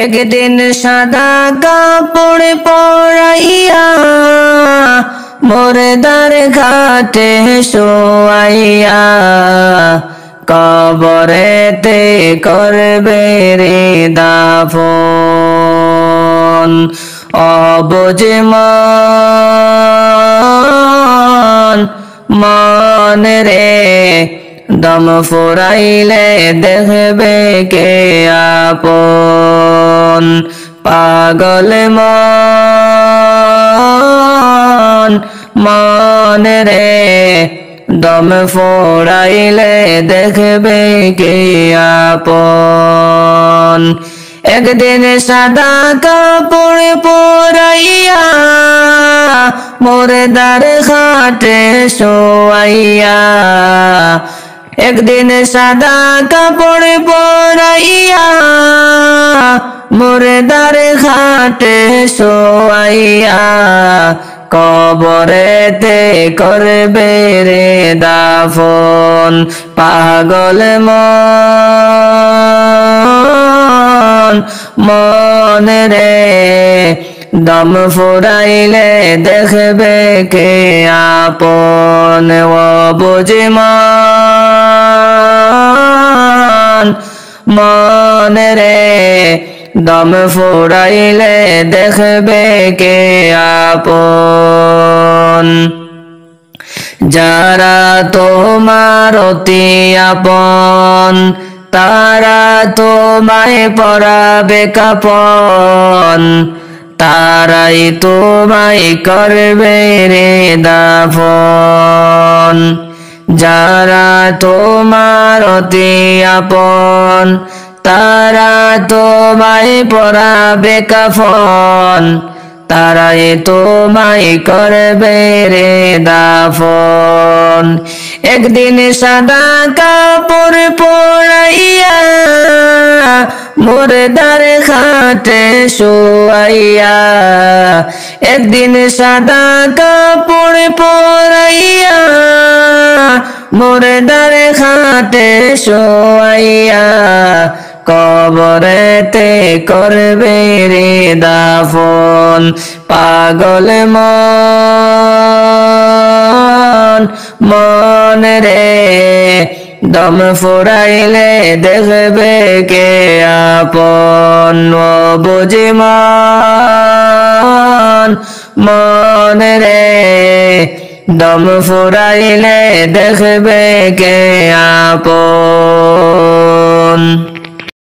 একদিন সাদা কাপড় পরাইয়া মুর্দার ঘাটে শোয়াইয়া কবরেতে করবে রে দাফন। অবুঝ মন রে দম ফুরাইলে দেখবে কে আপন। পাগল মন রে দম ফুরাইলে দেখবে কে আপন। একদিন সাদা কাপড় পরাইয়া মুর্দার ঘাটে শোয়াইয়া একদিন সাদা কাপড় পরাইয়া মুর্দার ঘাটে শোয়াইয়া কবরেতে করবে রে দাফন। পাগল মন রে দম ফুরাইলে দেখবে কে আপন। অবুঝ মন রে দম ফুরাইলে দেখবে কে আপন। যারা তোমার অতি আপন তারা তোমায় পরাবে কাফন। তারাই তোমায় করবে রে দাফন। যারা তোমার অতি আপন তারা তোমায় পরাবে কাফন। তারাই তোমায় করবে রে দাফন। একদিন সাদা কাপড় পরাইয়া মুর্দার ঘাটে শোয়াইয়া একদিন সাদা কাপড় পরাইয়া মুর্দার ঘাটে শোয়াইয়া কবরেতে করবে রে দাফন। পাগল মন রে দম ফুরাইলে দেখবে কে আপন। অবুঝ মন রে দম ফুরাইলে দেখবে কে আপন।